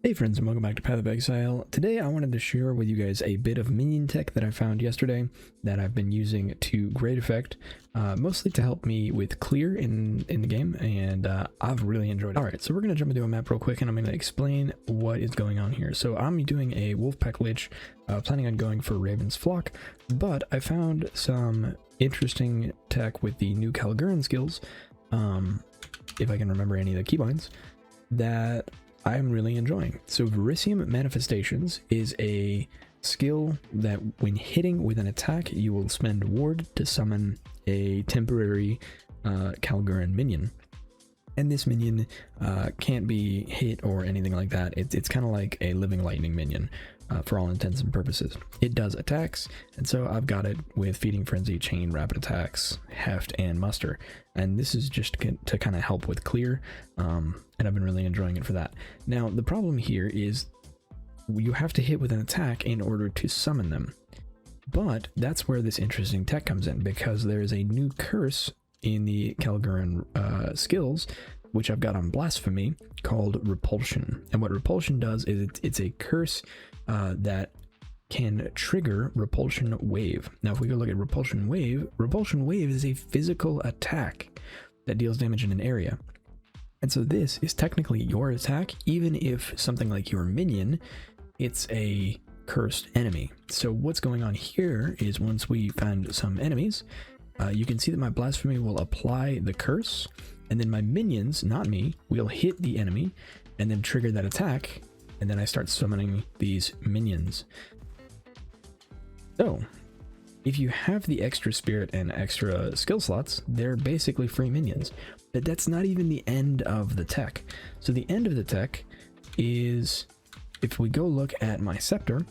Hey friends, and welcome back to Path of Exile. Today I wanted to share with you guys a bit of minion tech that I found yesterday that I've been using to great effect, mostly to help me with clear in the game, and I've really enjoyed it. Alright, so we're going to jump into a map real quick and I'm going to explain what is going on here. So I'm doing a Wolfpack Lich, planning on going for Raven's Flock, but I found some interesting tech with the new Calguran skills, if I can remember any of the keybinds, that I'm really enjoying. So Verisium Manifestations is a skill that when hitting with an attack, you will spend ward to summon a temporary Calguran minion. And this minion can't be hit or anything like that. It's kind of like a living lightning minion for all intents and purposes. It does attacks, and so I've got it with Feeding Frenzy, Chain, Rapid Attacks, Heft, and Muster. And this is just to kind of help with clear, and I've been really enjoying it for that. Now, the problem here is you have to hit with an attack in order to summon them. But that's where this interesting tech comes in, because there is a new curse in the Calguran skills, which I've got on Blasphemy, called Repulsion. And what Repulsion does is it's a curse that can trigger Repulsion Wave. Now, if we go look at Repulsion Wave is a physical attack that deals damage in an area. And so this is technically your attack, even if something like your minion, it's a cursed enemy. So what's going on here is once we find some enemies, you can see that my Blasphemy will apply the curse, and then my minions, not me, will hit the enemy and then trigger that attack, and then I start summoning these minions. So if you have the extra spirit and extra skill slots, they're basically free minions. But that's not even the end of the tech. So the end of the tech is, if we go look at my scepter,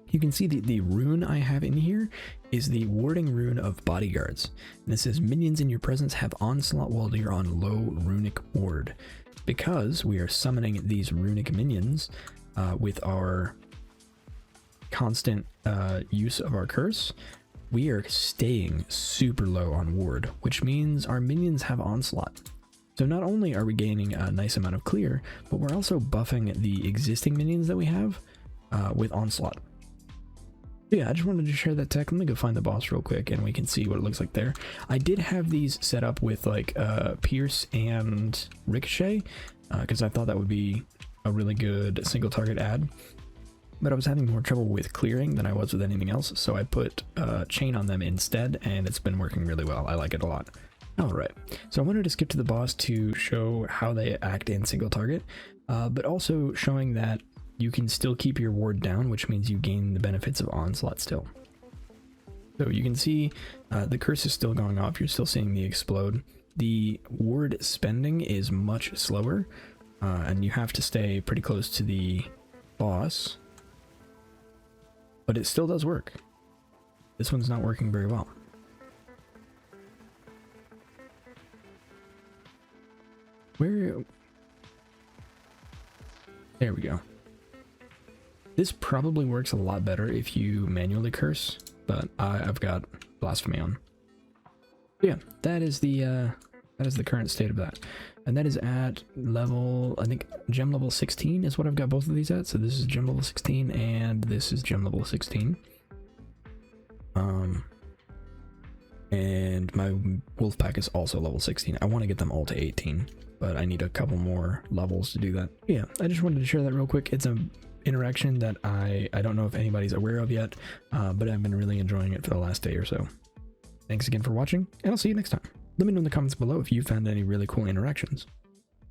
you can see the rune I have in here is the warding rune of bodyguards. And this says minions in your presence have onslaught while you're on low runic ward. Because we are summoning these runic minions with our constant use of our curse, we are staying super low on ward, which means our minions have onslaught. So not only are we gaining a nice amount of clear, but we're also buffing the existing minions that we have with onslaught. Yeah, I just wanted to share that tech. Let me go find the boss real quick and we can see what it looks like there. I did have these set up with like Pierce and Ricochet because I thought that would be a really good single target add. But I was having more trouble with clearing than I was with anything else, so I put Chain on them instead, and it's been working really well. I like it a lot. Alright, so I wanted to skip to the boss to show how they act in single target, but also showing that you can still keep your ward down, which means you gain the benefits of onslaught still. So you can see the curse is still going off, you're still seeing the explode. The ward spending is much slower, and you have to stay pretty close to the boss, but it still does work. This one's not working very well. There we go. This probably works a lot better if you manually curse, but I've got Blasphemy on. But yeah, that is the current state of that, and that is at level, I think gem level 16 is what I've got both of these at. So this is gem level 16 and this is gem level 16. And my Wolfpack is also level 16. I want to get them all to 18, but I need a couple more levels to do that. Yeah, I just wanted to share that real quick. It's an interaction that I don't know if anybody's aware of yet, but I've been really enjoying it for the last day or so. Thanks again for watching, and I'll see you next time. Let me know in the comments below if you found any really cool interactions.